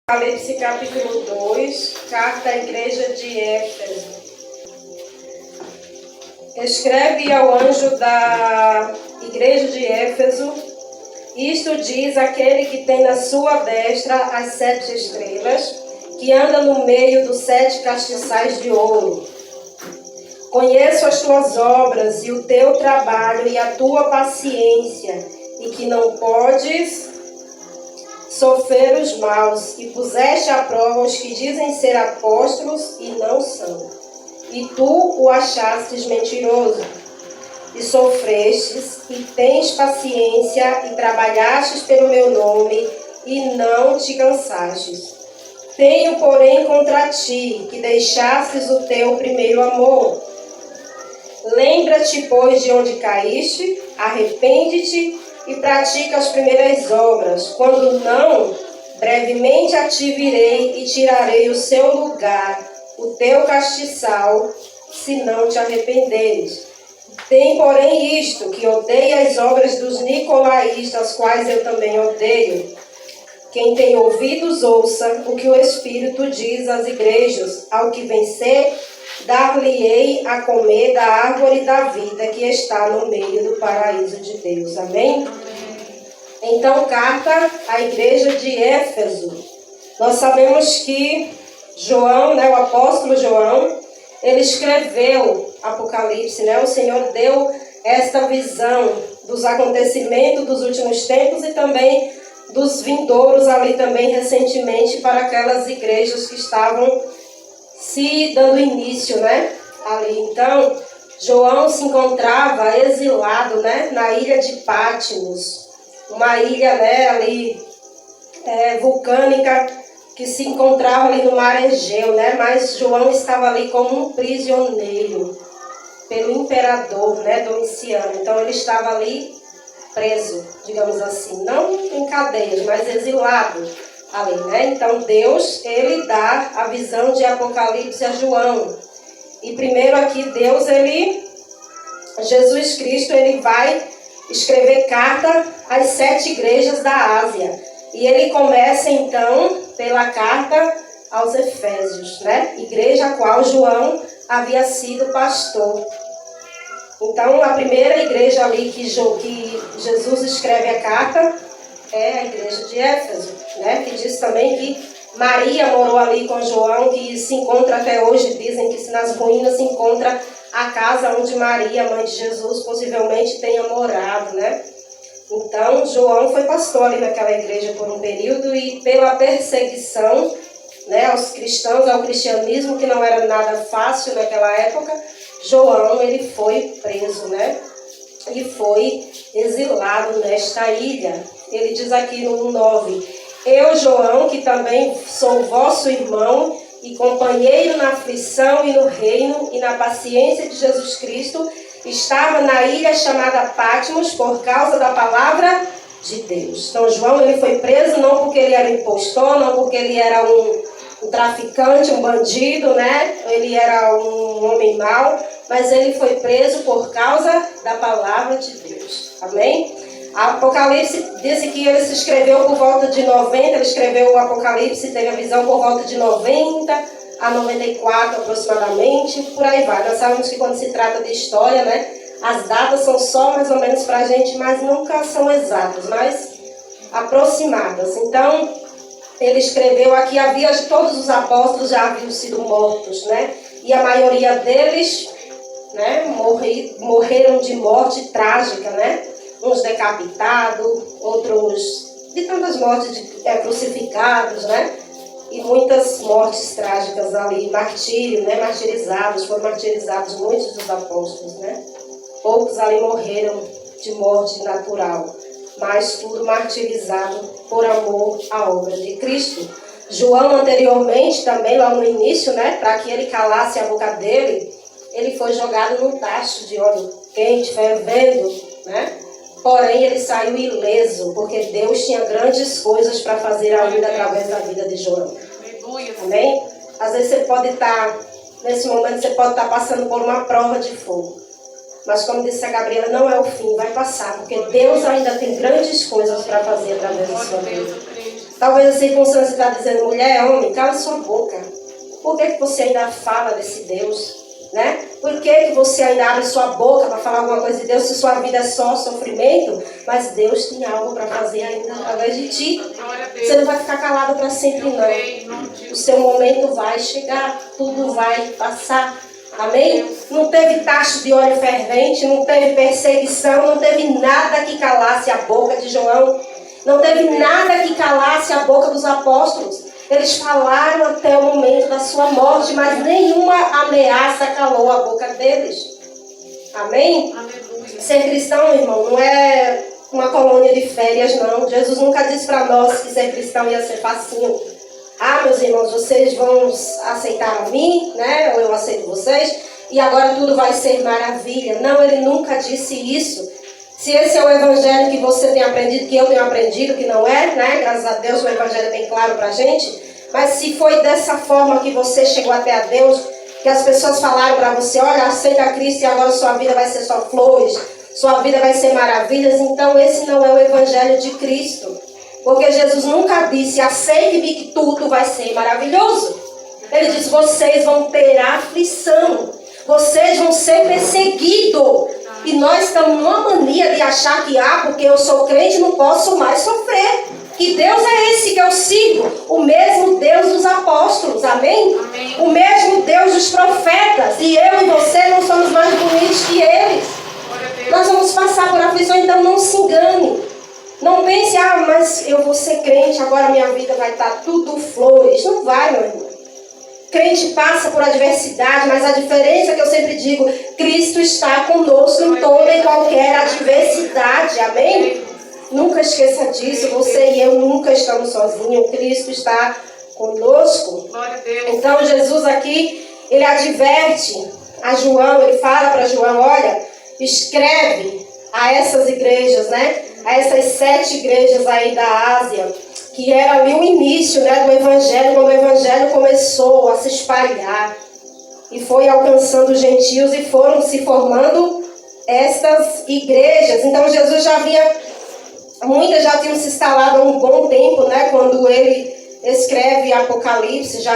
Apocalipse capítulo 2, carta à igreja de Éfeso. Escreve ao anjo da igreja de Éfeso: isto diz aquele que tem na sua destra as 7 estrelas, que anda no meio dos 7 castiçais de ouro. Conheço as tuas obras e o teu trabalho e a tua paciência, e que não podes sofrer os maus, e puseste à prova os que dizem ser apóstolos e não são. E tu o achastes mentiroso, e sofrestes, e tens paciência, e trabalhastes pelo meu nome, e não te cansastes. Tenho, porém, contra ti, que deixastes o teu primeiro amor. Lembra-te, pois, de onde caíste, arrepende-te, e pratica as primeiras obras. Quando não, brevemente a ti virei e tirarei o seu lugar, o teu castiçal, se não te arrependeres. Tem, porém, isto, que odeia as obras dos nicolaístas, as quais eu também odeio. Quem tem ouvidos, ouça o que o Espírito diz às igrejas. Ao que vencer, dar-lhe-ei a comer da árvore da vida que está no meio do paraíso de Deus. Amém? Então, carta à igreja de Éfeso. Nós sabemos que João, o apóstolo João, ele escreveu Apocalipse, O Senhor deu esta visão dos acontecimentos dos últimos tempos e também dos vindouros ali também recentemente para aquelas igrejas que estavam se dando início, ali. Então, João se encontrava exilado, na ilha de Patmos, uma ilha, ali vulcânica que se encontrava ali no mar Egeu, Mas João estava ali como um prisioneiro pelo imperador, Domiciano. Então, ele estava ali preso, digamos assim, não em cadeias, mas exilado ali, Então, Deus, ele dá a visão de Apocalipse a João. E primeiro aqui, Jesus Cristo, ele vai escrever carta às 7 igrejas da Ásia. E ele começa, então, pela carta aos Efésios, Igreja a qual João havia sido pastor. Então, a primeira igreja ali que Jesus escreve a carta é a igreja de Éfeso, que diz também que Maria morou ali com João, que se encontra até hoje, dizem que nas ruínas se encontra a casa onde Maria, mãe de Jesus, possivelmente tenha morado, Então, João foi pastor ali naquela igreja por um período e pela perseguição, aos cristãos, ao cristianismo, que não era nada fácil naquela época, João, ele foi preso, E foi exilado nesta ilha. Ele diz aqui no 9: eu, João, que também sou vosso irmão e companheiro na aflição e no reino e na paciência de Jesus Cristo, estava na ilha chamada Patmos por causa da palavra de Deus. Então, João, ele foi preso não porque ele era impostor, não porque ele era um traficante, um bandido, Ele era um homem mau, mas ele foi preso por causa da palavra de Deus. Amém? Apocalipse diz que ele se escreveu por volta de 90, ele escreveu o Apocalipse, teve a visão por volta de 90 a 94 aproximadamente, por aí vai. Nós sabemos que quando se trata de história, as datas são só mais ou menos para a gente, mas nunca são exatas, mas aproximadas. Então, ele escreveu aqui, todos os apóstolos já haviam sido mortos, E a maioria deles, morreram de morte trágica, Uns decapitados, outros de tantas mortes crucificados, E muitas mortes trágicas ali, martírio, martirizados, foram martirizados muitos dos apóstolos, Poucos ali morreram de morte natural, mas tudo martirizado por amor à obra de Cristo. João, anteriormente, também lá no início, para que ele calasse a boca dele, ele foi jogado num tacho de óleo quente, fervendo, Porém, ele saiu ileso, porque Deus tinha grandes coisas para fazer ainda através da vida de João. Amém? Às vezes você pode estar, nesse momento, você pode estar passando por uma prova de fogo. Mas como disse a Gabriela, não é o fim, vai passar, porque Deus ainda tem grandes coisas para fazer através da sua vida. Talvez a circunstância está dizendo, mulher, homem, cala sua boca. Por que você ainda fala desse Deus? Né? Por que você ainda abre sua boca para falar alguma coisa de Deus se sua vida é só sofrimento? Mas Deus tem algo para fazer ainda através de ti. Você não vai ficar calado para sempre, não. O seu momento vai chegar, tudo vai passar. Amém? Não teve tacho de óleo fervente, não teve perseguição, não teve nada que calasse a boca de João. Não teve nada que calasse a boca dos apóstolos. Eles falaram até o momento da sua morte, mas nenhuma ameaça calou a boca deles. Amém? Aleluia. Ser cristão, irmão, não é uma colônia de férias, não. Jesus nunca disse para nós que ser cristão ia ser facinho. Ah, meus irmãos, vocês vão aceitar a mim, né? Ou eu aceito vocês, e agora tudo vai ser maravilha. Não, ele nunca disse isso. Se esse é o evangelho que você tem aprendido, que eu tenho aprendido, que não é, né? Graças a Deus o evangelho é bem claro pra gente. Mas se foi dessa forma que você chegou até a Deus, que as pessoas falaram para você, olha, aceita Cristo e agora sua vida vai ser só flores, sua vida vai ser maravilhas, então esse não é o evangelho de Cristo. Porque Jesus nunca disse, aceite-me que tudo vai ser maravilhoso. Ele disse, vocês vão ter aflição, vocês vão ser perseguidos. E nós estamos numa mania de achar que, porque eu sou crente, não posso mais sofrer. Que Deus é esse que eu sigo? O mesmo Deus dos apóstolos, amém? Amém. O mesmo Deus dos profetas. E eu e você não somos mais bonitos que eles. Nós vamos passar por aflição, então não se engane. Não pense, mas eu vou ser crente, agora minha vida vai estar tudo flores. Não vai, meu irmão. Crente passa por adversidade, mas a diferença que eu sempre digo, Cristo está conosco em toda e qualquer adversidade, amém? Nunca esqueça disso, você e eu nunca estamos sozinhos, Cristo está conosco. Então Jesus aqui, ele adverte a João, ele fala para João, olha, escreve a essas igrejas, né? A essas 7 igrejas aí da Ásia, que era ali o início, né, do evangelho, quando o evangelho começou a se espalhar e foi alcançando os gentios e foram se formando estas igrejas. Então Jesus já havia, muitas já tinham se instalado há um bom tempo, né, quando ele escreve Apocalipse, já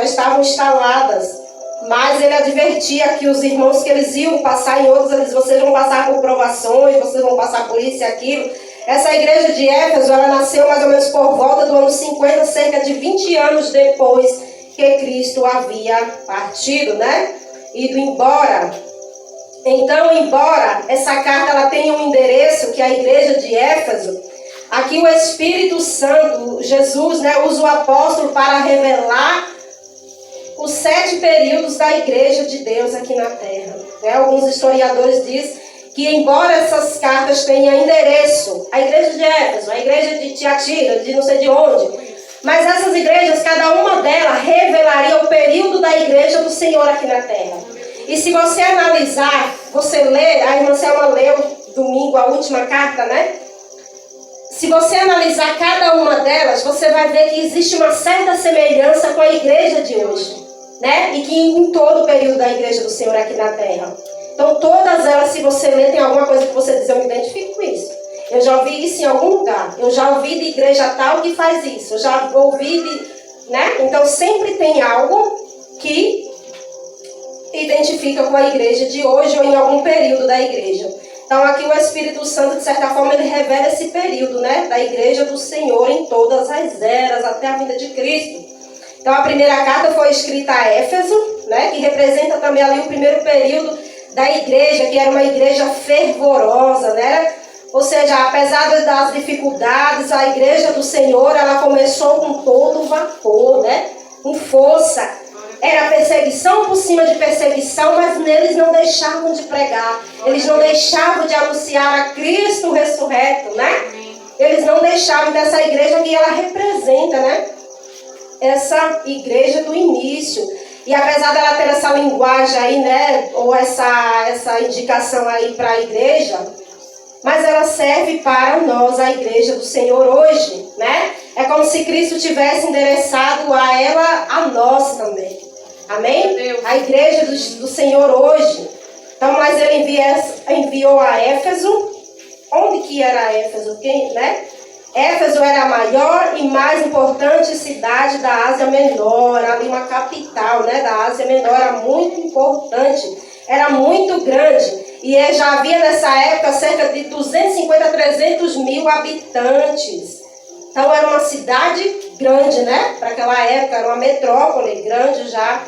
estavam instaladas. Mas ele advertia que os irmãos que eles iam passar em outros, eles, vocês vão passar por provações, vocês vão passar por isso e aquilo. Essa igreja de Éfeso, ela nasceu mais ou menos por volta do ano 50, cerca de 20 anos depois que Cristo havia partido, né? Ido embora. Então, embora essa carta ela tenha um endereço, que é a igreja de Éfeso, aqui o Espírito Santo, Jesus, né, usa o apóstolo para revelar os 7 períodos da igreja de Deus aqui na terra. Né? Alguns historiadores dizem que embora essas cartas tenham endereço, a igreja de Éfeso, a igreja de Tiatira, de não sei de onde, mas essas igrejas, cada uma delas revelaria o período da igreja do Senhor aqui na terra. E se você analisar, você lê, a irmã Selma leu domingo a última carta, né? Se você analisar cada uma delas, você vai ver que existe uma certa semelhança com a igreja de hoje, né? E que em todo o período da igreja do Senhor aqui na terra. Então, todas elas, se você ler, tem alguma coisa que você diz, eu me identifico com isso. Eu já ouvi isso em algum lugar. Eu já ouvi de igreja tal que faz isso. Eu já ouvi de... né? Então, sempre tem algo que identifica com a igreja de hoje ou em algum período da igreja. Então, aqui o Espírito Santo, de certa forma, ele revela esse período, né? Da igreja do Senhor em todas as eras, até a vinda de Cristo. Então, a primeira carta foi escrita a Éfeso, né? Que representa também ali o primeiro período da igreja, que era uma igreja fervorosa, né? Ou seja, apesar das dificuldades, a igreja do Senhor, ela começou com todo vapor, né? Com força. Era perseguição por cima de perseguição, mas neles não deixavam de pregar. Eles não deixavam de anunciar a Cristo ressurreto, né? Eles não deixavam dessa igreja que ela representa, né? Essa igreja do início. E apesar dela ter essa linguagem aí, né, ou essa indicação aí para a igreja, mas ela serve para nós, a igreja do Senhor hoje, né? É como se Cristo tivesse endereçado a ela, a nós também. Amém? A igreja do Senhor hoje. Então, mas ele enviou a Éfeso. Onde que era Éfeso? Quem, né? Éfeso era a maior e mais importante cidade da Ásia Menor, ali uma capital, né, da Ásia Menor, era muito importante, era muito grande. E já havia nessa época cerca de 250 a 300 mil habitantes. Então era uma cidade grande, né? Para aquela época, era uma metrópole grande já.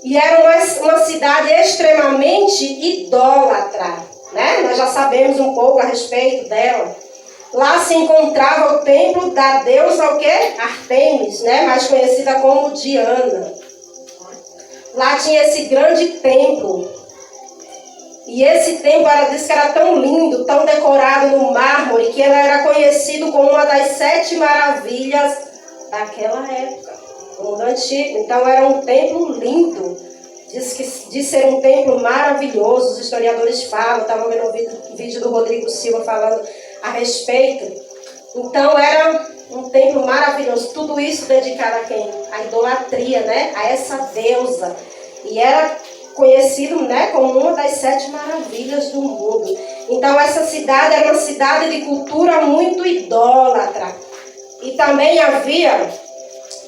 E era uma cidade extremamente idólatra, né? Nós já sabemos um pouco a respeito dela. Lá se encontrava o templo da deusa o quê? Artemis, né? Mais conhecida como Diana. Lá tinha esse grande templo. E esse templo diz que era tão lindo, tão decorado no mármore, que ela era conhecido como uma das 7 maravilhas daquela época, no mundo antigo. Então era um templo lindo. Diz ser um templo maravilhoso. Os historiadores falam, estava vendo o vídeo do Rodrigo Silva falando a respeito. Então era um templo maravilhoso. Tudo isso dedicado a quem? A idolatria, né? A essa deusa. E era conhecido, né, como uma das 7 maravilhas do mundo. Então essa cidade era uma cidade de cultura muito idólatra. E também havia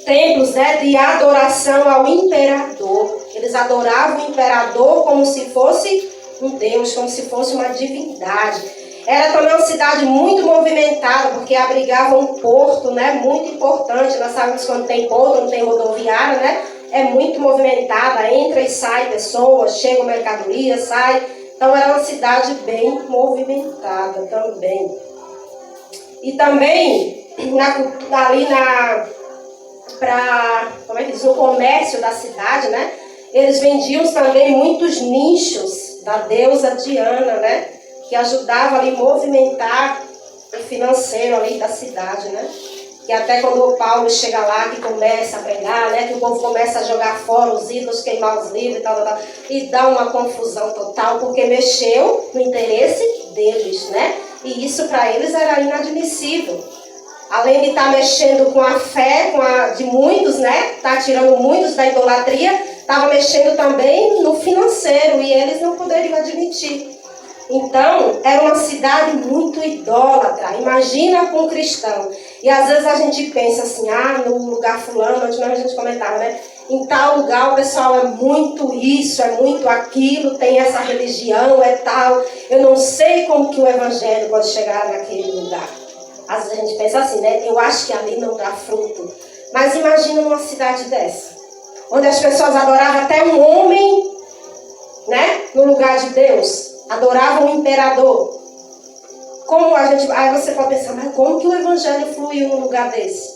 templos, né, de adoração ao imperador. Eles adoravam o imperador como se fosse um deus, como se fosse uma divindade. Era também uma cidade muito movimentada, porque abrigava um porto, né, muito importante. Nós sabemos que quando tem porto, não tem rodoviária, né? É muito movimentada, entra e sai pessoas, chegam mercadoria, sai. Então era uma cidade bem movimentada também. E também como é que diz, no comércio da cidade, né? Eles vendiam também muitos nichos da deusa Diana, né? Que ajudava ali a movimentar o financeiro ali da cidade, né? Que até quando o Paulo chega lá, que começa a pregar, né? Que o povo começa a jogar fora os ídolos, queimar os livros e tal, e dá uma confusão total, porque mexeu no interesse deles, né? E isso para eles era inadmissível. Além de estar mexendo com a fé de muitos, né? Tá tirando muitos da idolatria, estava mexendo também no financeiro, e eles não poderiam admitir. Então, era uma cidade muito idólatra. Imagina com um cristão. E às vezes a gente pensa assim, no lugar fulano, onde a gente comentava, né? Em tal lugar o pessoal é muito isso, é muito aquilo, tem essa religião, é tal. Eu não sei como que o evangelho pode chegar naquele lugar. Às vezes a gente pensa assim, né? Eu acho que ali não dá fruto. Mas imagina numa cidade dessa, onde as pessoas adoravam até um homem, né? No lugar de Deus. Adoravam o imperador. Aí você pode pensar, mas como que o evangelho fluiu num lugar desse?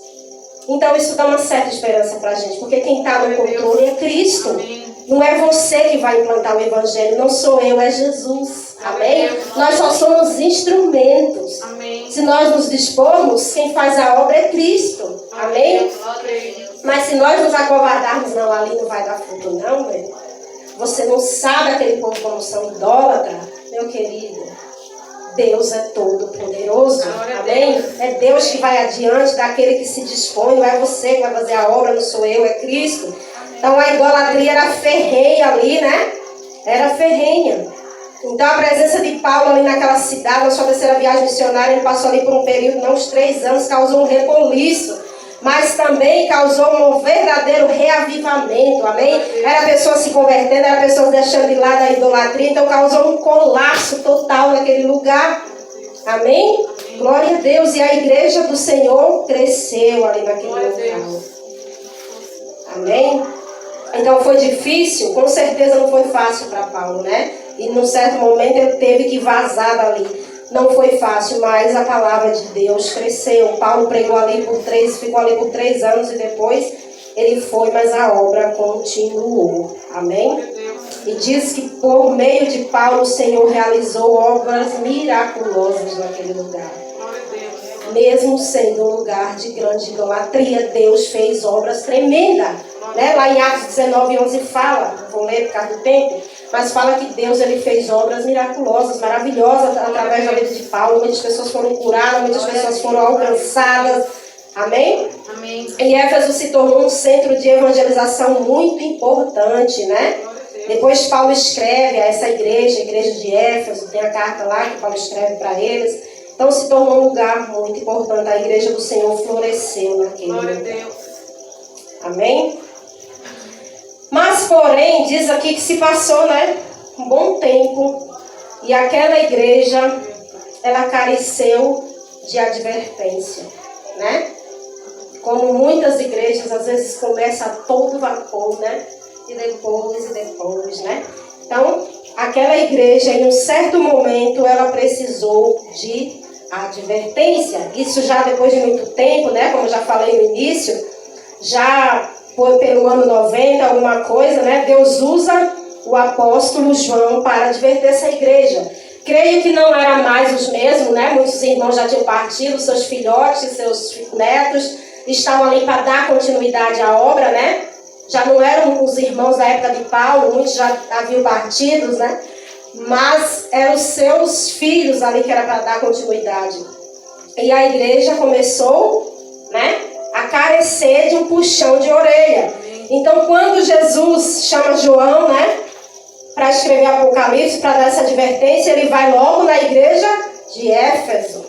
Então isso dá uma certa esperança pra gente, porque quem está no controle é Cristo. Amém. Não é você que vai implantar o evangelho, não sou eu, é Jesus. Amém? Nós só somos instrumentos. Amém. Se nós nos dispormos, quem faz a obra é Cristo. Amém? Mas se nós nos acovardarmos, não, ali não vai dar fruto não, velho. Você não sabe aquele povo como são idólatra, meu querido. Deus é todo poderoso. Amém? É Deus que vai adiante daquele que se dispõe. Não é você que vai fazer a obra, não sou eu, é Cristo. Então a idolatria era ferrenha ali, né? Era ferrenha. Então a presença de Paulo ali naquela cidade, na sua terceira viagem missionária, ele passou ali por um período, não uns 3 anos, causou um reboliço. Mas também causou um verdadeiro reavivamento, amém? Era pessoas se convertendo, era pessoas deixando de lado a idolatria, então causou um colapso total naquele lugar, amém? Glória a Deus, e a igreja do Senhor cresceu ali naquele lugar, amém? Então foi difícil, com certeza não foi fácil para Paulo, né? E num certo momento ele teve que vazar dali. Não foi fácil, mas a palavra de Deus cresceu. Paulo ficou ali por 3 anos e depois ele foi, mas a obra continuou. Amém? E diz que por meio de Paulo o Senhor realizou obras miraculosas naquele lugar. Mesmo sendo um lugar de grande idolatria, Deus fez obras tremendas. Né? Lá em Atos 19:11 fala, vou ler por causa do tempo, mas fala que Deus ele fez obras miraculosas, maravilhosas através da vida de Paulo. Muitas pessoas foram curadas, muitas pessoas foram alcançadas. Amém? Amém. E Éfeso se tornou um centro de evangelização muito importante, né? Depois Paulo escreve a essa igreja, a igreja de Éfeso, tem a carta lá que Paulo escreve para eles. Então se tornou um lugar muito importante. A igreja do Senhor floresceu naquele lugar. Glória a Deus. Amém? Mas, porém, diz aqui que se passou, né, um bom tempo e aquela igreja, ela careceu de advertência, né? Como muitas igrejas, às vezes, começa a todo vapor, né? E depois, né? Então, aquela igreja, em um certo momento, ela precisou de advertência. Isso já depois de muito tempo, né? Como eu já falei no início, já foi pelo ano 90, alguma coisa, né? Deus usa o apóstolo João para adverter essa igreja. Creio que não era mais os mesmos, né? Muitos irmãos já tinham partido, seus filhotes, seus netos estavam ali para dar continuidade à obra, né? Já não eram os irmãos da época de Paulo, muitos já haviam partidos, né? Mas eram os seus filhos ali que era para dar continuidade. E a igreja começou, né, a carecer de um puxão de orelha. Então, quando Jesus chama João, né, para escrever Apocalipse, para dar essa advertência, ele vai logo na igreja de Éfeso,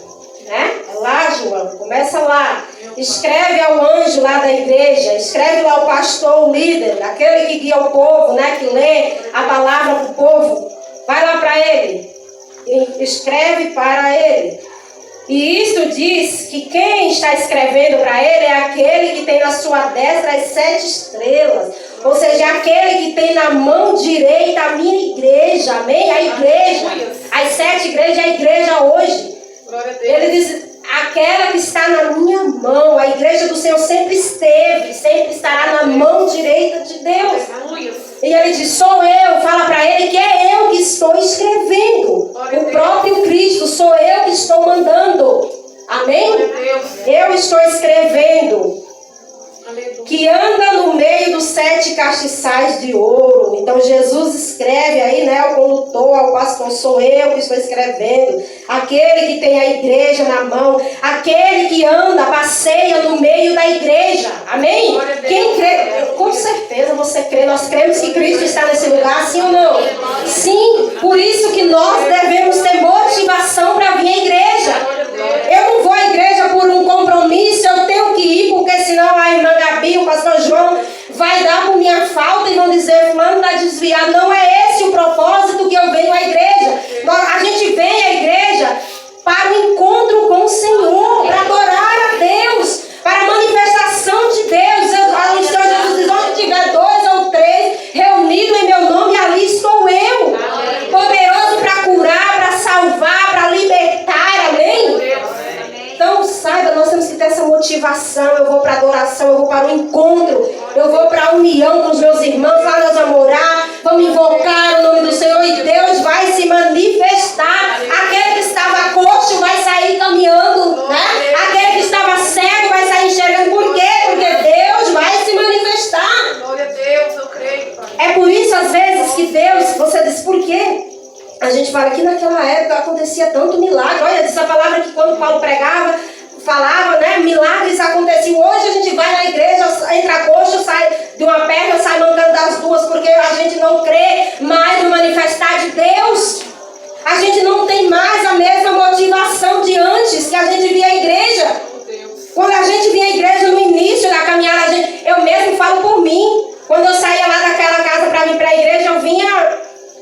né? É lá, João, começa lá. Escreve ao anjo lá da igreja, escreve lá ao pastor, o líder, aquele que guia o povo, né, que lê a palavra para o povo. Vai lá para ele, e escreve para ele. E isso diz que quem está escrevendo para ele é aquele que tem na sua destra as 7 estrelas. Ou seja, aquele que tem na mão direita a minha igreja. Amém? A igreja. As 7 igrejas, a igreja hoje. Ele diz, aquela que está na minha mão. A igreja do Senhor sempre esteve, sempre estará na mão direita de Deus. E ele diz, sou eu. Fala para ele que é eu que estou escrevendo. O próprio Cristo, sou eu que estou mandando. Amém? Eu estou escrevendo. Que anda no meio dos 7 castiçais de ouro. Então Jesus escreve aí, né, ao condutor, ao pastor, sou eu que estou escrevendo. Aquele que tem a igreja na mão, aquele que anda, passeia no meio da igreja. Amém? Quem crê, com certeza você crê, nós cremos que Cristo está nesse lugar, sim ou não? Sim, por isso que nós devemos ter motivação para vir à igreja. Eu não vou à igreja por um compromisso, eu tenho que ir, porque senão a irmã Gabi, o pastor João, vai dar por minha falta e vão dizer, fulano está desviado. Não é esse o propósito que eu venho à igreja. A gente vem à igreja para o encontro com o Senhor, para adorar a Deus, para a manifestação de Deus. O Senhor Jesus diz, onde tiver 2 ou 3 reunidos em meu nome, ali estou eu. Poderoso para curar, para salvar, para libertar. Amém? Então saiba, nós temos que ter essa motivação. Eu vou para a adoração, eu vou para o encontro, eu vou para a união com os meus irmãos. Lá nós vamos orar, vamos invocar o nome do Senhor e Deus vai se manifestar. Aquele que estava coxo vai sair caminhando, né? Aquele que estava cego vai sair enxergando. Por quê? Porque Deus vai se manifestar. Glória a Deus, eu creio, Pai. É por isso, às vezes, que Deus, você diz, por quê? A gente fala que naquela época acontecia tanto milagre. Olha, essa palavra que quando Paulo pregava, falava, né? Milagres aconteciam. Hoje a gente vai na igreja, entra coxo, sai de uma perna, sai mancando das duas, porque a gente não crê mais no manifestar de Deus. A gente não tem mais a mesma motivação de antes que a gente via a igreja. Quando a gente via a igreja no início da caminhada, eu mesmo falo por mim. Quando eu saía lá daquela casa para vir para a igreja,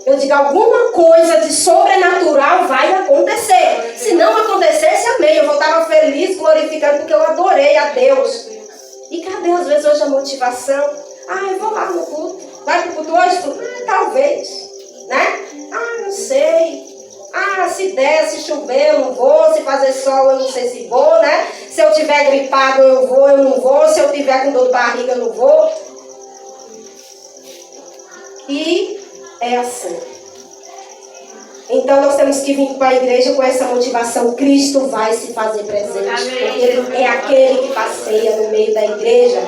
eu digo, alguma coisa de sobrenatural vai acontecer. Se não acontecesse, amém. Eu voltava feliz, glorificando, porque eu adorei a Deus. E cadê, às vezes, hoje a motivação? Eu vou lá no culto. Vai pro culto hoje? Talvez. Né? Não sei. Se der, se chover, eu não vou. Se fazer sol, eu não sei se vou, né? Se eu tiver gripado, eu vou, eu não vou. Se eu tiver com dor de barriga, eu não vou. E é assim. Então nós temos que vir para a igreja com essa motivação. Cristo vai se fazer presente. Porque Ele é aquele que passeia no meio da igreja.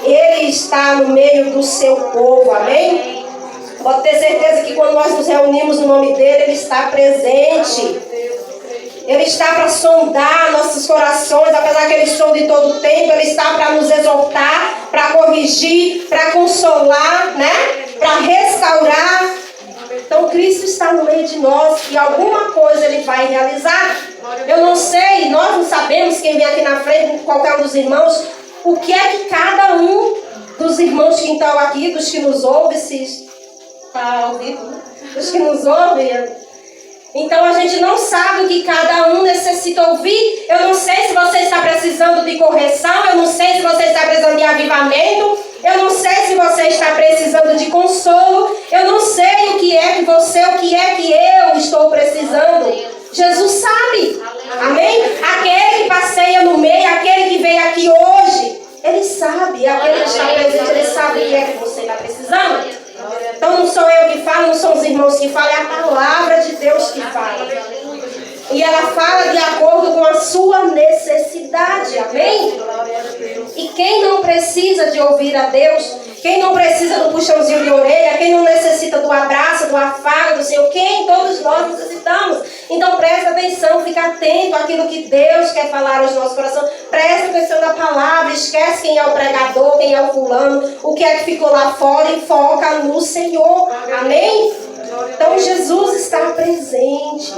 Ele está no meio do seu povo. Amém? Pode ter certeza que quando nós nos reunimos no nome dele, Ele está presente. Ele está para sondar nossos corações, apesar que Ele sonda de todo o tempo. Ele está para nos exortar, para corrigir, para consolar, né? Para restaurar. Então Cristo está no meio de nós e alguma coisa Ele vai realizar. Eu não sei, nós não sabemos, quem vem aqui na frente, qualquer um dos irmãos, o que é que cada um dos irmãos que estão aqui, dos que nos ouvem, se está ao vivo, dos que nos ouvem. Então a gente não sabe o que cada um necessita ouvir. Eu não sei se você está precisando de correção, eu não sei se você está precisando de avivamento, eu não sei se você está precisando de consolo, eu não sei o que é que você, o que é que eu estou precisando. Jesus sabe. Amém? Aquele que passeia no meio, aquele que veio aqui hoje, ele sabe. Aquele que está presente, ele sabe o que é que você está precisando. Então não sou eu que falo, não são os irmãos que falam, é a palavra de Deus que fala. E ela fala de acordo com a sua necessidade. Amém? E quem não precisa de ouvir a Deus, quem não precisa do puxãozinho de orelha, quem não necessita do abraço, do afago, do Senhor, quem todos nós necessitamos. Então presta atenção, fica atento àquilo que Deus quer falar aos nossos corações. Presta atenção na palavra, esquece quem é o pregador, quem é o fulano, o que é que ficou lá fora e foca no Senhor. Amém? Então Jesus está presente.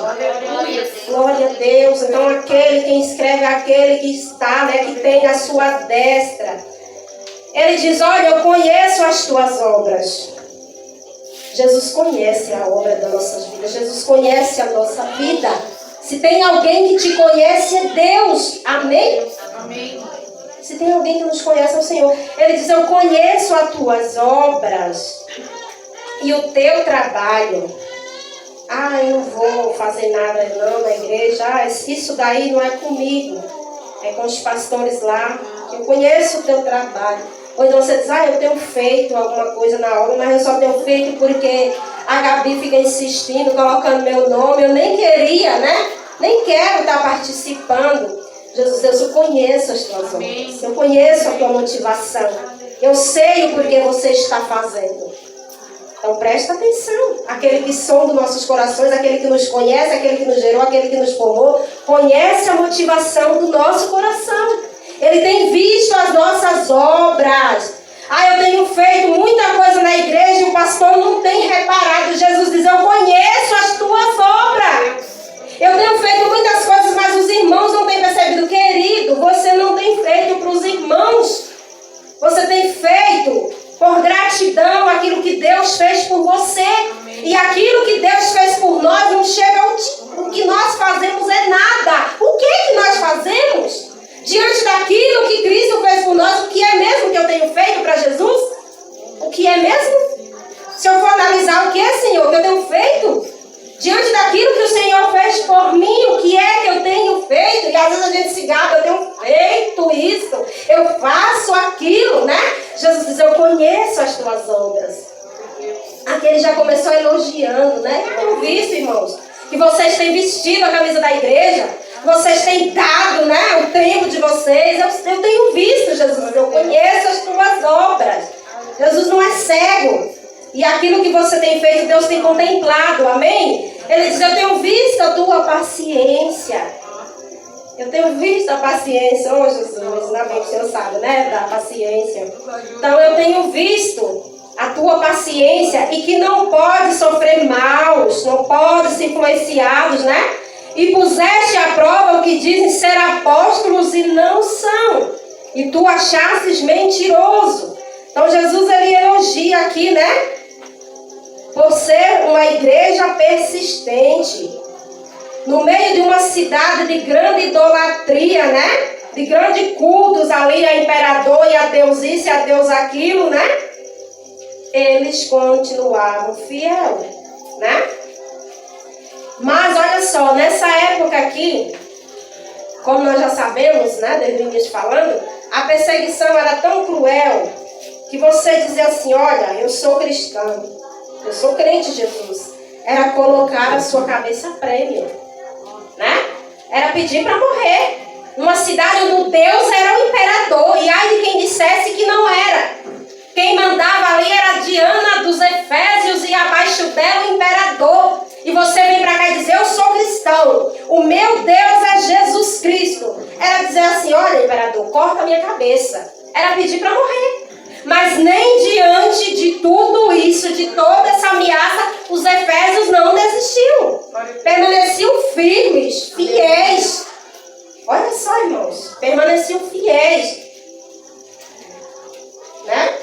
Glória a Deus. Então aquele, quem escreve, aquele que está, que tem a sua destra. Ele diz, olha, eu conheço as tuas obras. Jesus conhece a obra das nossas vidas. Jesus conhece a nossa vida. Se tem alguém que te conhece, é Deus. Amém? Amém. Se tem alguém que nos conhece, é o Senhor. Ele diz, eu conheço as tuas obras e o teu trabalho. Eu não vou fazer nada não na igreja. Isso daí não é comigo. É com os pastores lá. Eu conheço o teu trabalho. Ou então você diz, eu tenho feito alguma coisa na obra, mas eu só tenho feito porque a Gabi fica insistindo, colocando meu nome. Eu nem queria, Nem quero estar participando. Jesus, Deus, eu conheço as tuas obras. Eu conheço a tua motivação. Eu sei o porquê você está fazendo. Então presta atenção. Aquele que sonda nossos corações, aquele que nos conhece, aquele que nos gerou, aquele que nos formou, conhece a motivação do nosso coração. Ele tem visto as nossas obras. Eu tenho feito muita coisa na igreja e o pastor não tem reparado. Jesus diz, eu conheço as tuas obras. Eu tenho feito muitas coisas, mas os irmãos não têm percebido. Querido, você não tem feito para os irmãos. Você tem feito por gratidão aquilo que Deus fez por você. Amém. E aquilo que Deus fez por nós não chega o que nós fazemos é nada. O que nós fazemos? Diante daquilo que Cristo fez por nós, o que é mesmo que eu tenho feito para Jesus? O que é mesmo? Se eu for analisar o que é, Senhor, que eu tenho feito? Diante daquilo que o Senhor fez por mim, o que é que eu tenho feito? E às vezes a gente se gaba, eu tenho feito isso, eu faço aquilo, Jesus diz, eu conheço as tuas obras. Aqui ele já começou elogiando, Eu tenho visto, irmãos, que vocês têm vestido a camisa da igreja, vocês têm dado, o tempo de vocês. Eu tenho visto, Jesus, eu conheço as tuas obras. Jesus não é cego. E aquilo que você tem feito, Deus tem contemplado, amém? Ele diz, eu tenho visto a tua paciência. Eu tenho visto a paciência. Jesus, ainda bem que o Senhor sabe, da paciência. Então eu tenho visto a tua paciência e que não pode sofrer maus, não pode ser influenciados, E puseste à prova o que dizem ser apóstolos e não são. E tu achastes mentiroso. Então Jesus, ele elogia aqui, por ser uma igreja persistente. No meio de uma cidade de grande idolatria, De grandes cultos ali a imperador e a Deus isso e a Deus aquilo, Eles continuavam fiel, Mas olha só, nessa época aqui, como nós já sabemos, desde o início falando, a perseguição era tão cruel que você dizia assim, olha, eu sou cristão, eu sou crente em Jesus, era colocar a sua cabeça a prêmio, Era pedir para morrer. Numa cidade onde Deus era o imperador, e ai de quem dissesse que não era. Quem mandava ali era a Diana dos Efésios e abaixo dela o imperador. E você vem para cá e diz, eu sou cristão, o meu Deus é Jesus Cristo. Era dizer assim, olha imperador, corta a minha cabeça. Era pedir para morrer. Mas nem diante de tudo isso, de toda essa ameaça, os efésios não desistiram. Permaneciam firmes, fiéis. Olha só, irmãos, permaneciam fiéis. Né?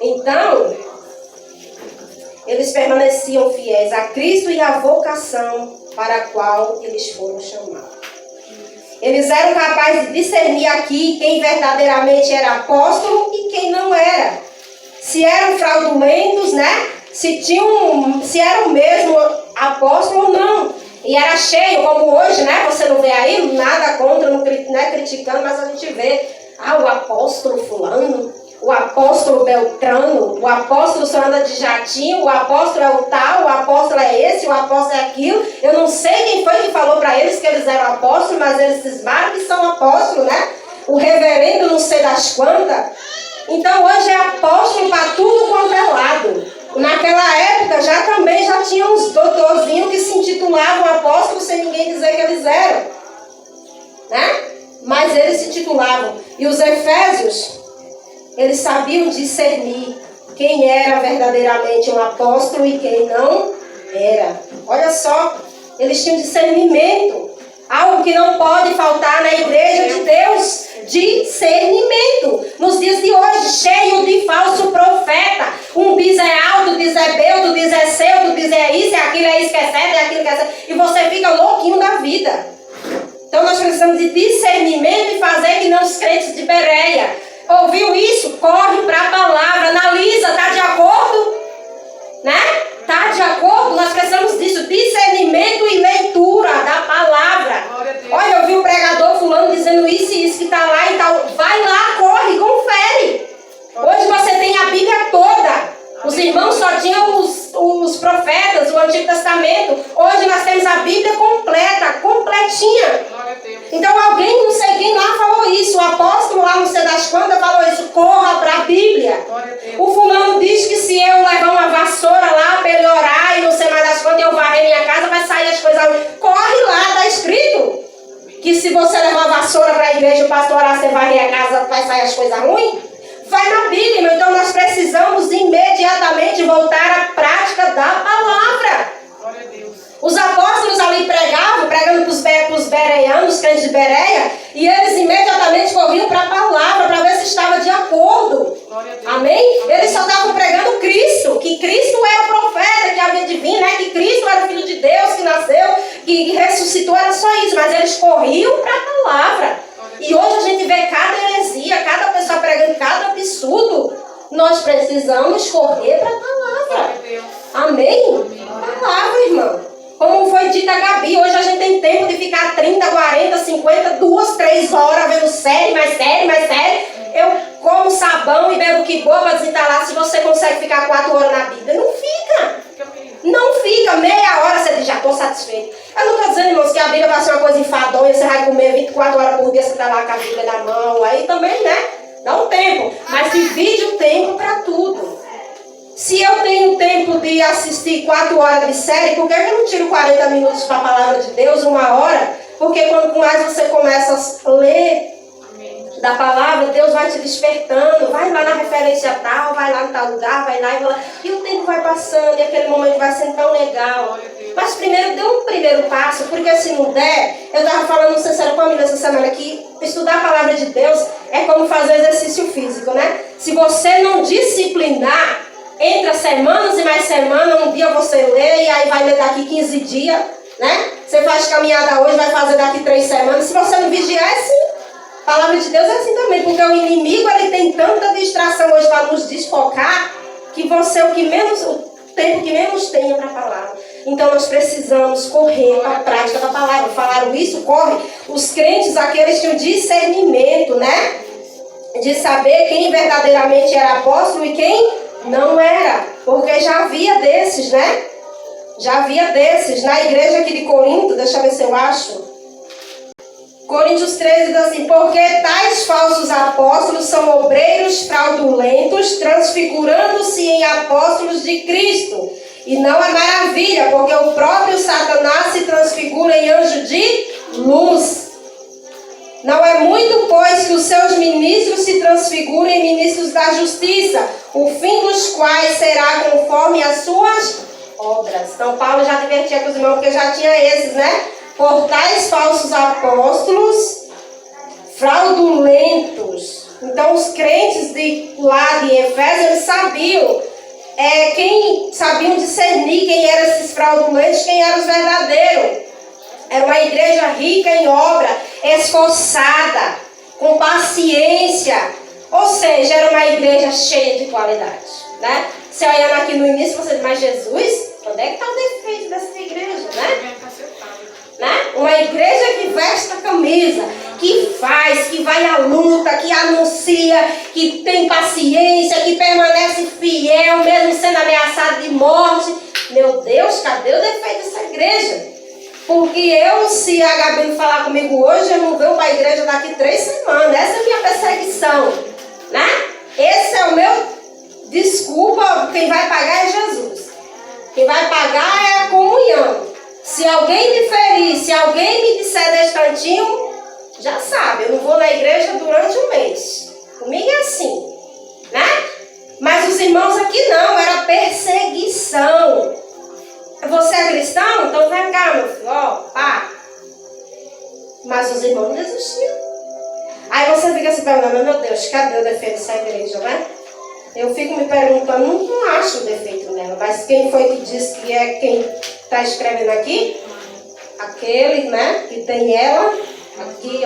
Então, eles permaneciam fiéis a Cristo e à vocação para a qual eles foram chamados. Eles eram capazes de discernir aqui quem verdadeiramente era apóstolo e quem não era. Se eram fraudulentos, né? Se eram mesmo apóstolo ou não. E era cheio, como hoje, né? Você não vê aí, nada contra, não é criticando, mas a gente vê, o apóstolo fulano, o apóstolo Beltrano, o apóstolo só anda de jatinho, o apóstolo é o tal, o apóstolo é esse, o apóstolo é aquilo. Eu não sei quem foi que falou para eles que eles eram apóstolos, mas eles cismaram que são apóstolos, né? O reverendo não sei das quantas. Então hoje é apóstolo para tudo quanto é lado. Naquela época já tinha uns doutorzinhos que se intitulavam apóstolos sem ninguém dizer que eles eram. Né? Mas eles se intitulavam. E os efésios, eles sabiam discernir quem era verdadeiramente um apóstolo e quem não era. Olha só, eles tinham discernimento. Algo que não pode faltar na igreja de Deus, discernimento. Nos dias de hoje, cheio de falso profeta. Um diz é alto, diz é B, outro diz é C, outro diz é isso, é isso que é certo, é aquilo que é certo. E você fica louquinho da vida. Então nós precisamos de discernimento e fazer que não os crentes de Bereia. Ouviu isso? Corre para a palavra, analisa, está de acordo? Né? Está de acordo? Nós precisamos disso, discernimento e leitura da palavra. Olha, eu vi um pregador fulano dizendo isso e isso que está lá e tal. Vai lá, corre, confere. Hoje você tem a Bíblia toda. Os irmãos só tinham os profetas, o Antigo Testamento. Hoje nós temos a Bíblia completa, completinha. Então alguém, não sei quem lá falou isso. O apóstolo lá, não sei das quantas, falou isso. Corra para a Bíblia. O fulano diz que se eu levar uma vassoura lá para ele orar e não sei mais das quantas, eu varrer minha casa, vai sair as coisas ruins. Corre lá, está escrito. Que se você levar uma vassoura para a igreja e o pastor orar, você varrer a casa, vai sair as coisas ruins. Vai na Bíblia, irmão. Então nós precisamos imediatamente voltar à prática da palavra. Glória a Deus. Os apóstolos ali pregando para os bereanos, os crentes de Bereia, e eles imediatamente corriam para a palavra para ver se estava de acordo. Amém? Eles só estavam pregando Cristo, que Cristo era o profeta que havia de vir, né? Que Cristo era o Filho de Deus que nasceu, que ressuscitou, era só isso, mas eles corriam para a palavra. E hoje a gente vê cada heresia, cada pessoa pregando cada absurdo. Nós precisamos correr para a palavra. Amém? Palavra, irmão. Como foi dita a Gabi, hoje a gente tem tempo de ficar 30, 40, 50, 2, 3 horas vendo série, mais série. Eu como sabão e bebo que boa para desentalar. Se você consegue ficar 4 horas na Bíblia, não fica. Não fica, meia hora você diz, já estou satisfeito. Eu não estou dizendo, irmãos, que a Bíblia vai ser uma coisa enfadonha, você vai comer 24 horas por dia, você está lá com a Bíblia na mão. Aí também, né? Dá um tempo. Mas divide o tempo para tudo. Se eu tenho tempo de assistir 4 horas de série, por que eu não tiro 40 minutos para a palavra de Deus, 1 hora? Porque quanto mais você começa a ler da palavra, Deus vai te despertando. Vai lá na referência tal, vai lá em tal lugar, vai lá e vai lá. E o tempo vai passando e aquele momento vai sendo tão legal. Mas primeiro, dê um primeiro passo, porque se não der, eu estava falando sincero com a amiga essa semana que estudar a palavra de Deus é como fazer exercício físico, né? Se você não disciplinar, entra semanas e mais semanas, um dia você lê e aí vai ler daqui 15 dias, né? Você faz caminhada hoje, vai fazer daqui 3 semanas. Se você não vigiar, é assim. A palavra de Deus é assim também, porque o inimigo ele tem tanta distração hoje para nos desfocar que você o tempo que menos tem é para a palavra. Então nós precisamos correr para a prática da palavra. Falaram isso, corre. Os crentes, aqueles tinham discernimento, né? De saber quem verdadeiramente era apóstolo e quem não era. Porque já havia desses, né? Já havia desses. Na igreja aqui de Corinto, deixa eu ver se eu acho. Coríntios 13 diz assim: porque tais falsos apóstolos são obreiros fraudulentos, transfigurando-se em apóstolos de Cristo. E não é maravilha, porque o próprio Satanás se transfigura em anjo de luz. Não é muito, pois, que os seus ministros se transfigurem ministros da justiça, o fim dos quais será conforme as suas obras. Então Paulo já advertia com os irmãos, porque já tinha esses, né? Por tais falsos apóstolos fraudulentos. Então os crentes lá de Efésio, eles sabiam, sabiam discernir quem eram esses fraudulentos, quem eram os verdadeiros. Era uma igreja rica em obra, esforçada, com paciência. Ou seja, era uma igreja cheia de qualidade, né? Você olhando aqui no início, você diz, mas Jesus, onde é que está o defeito dessa igreja, né? Uma igreja que veste a camisa, que faz, que vai à luta, que anuncia, que tem paciência, que permanece fiel, mesmo sendo ameaçado de morte. Meu Deus, cadê o defeito dessa igreja? Porque se a Gabi não falar comigo hoje, eu não venho para a igreja daqui 3 semanas. Essa é a minha perseguição, né? Esse é o meu desculpa, quem vai pagar é Jesus. Quem vai pagar é a comunhão. Se alguém me ferir, se alguém me disser desse cantinho, já sabe, eu não vou na igreja durante um mês. Comigo é assim, né? Mas os irmãos aqui não, era perseguição. Você é cristão? Então vem cá, meu filho, pá. Mas os irmãos não desistiram. Aí você fica se perguntando, meu Deus, cadê o defeito dessa igreja, né? Eu fico me perguntando, não acho o defeito nela, mas quem foi que disse que é quem está escrevendo aqui? Aquele, né, que tem ela, aqui,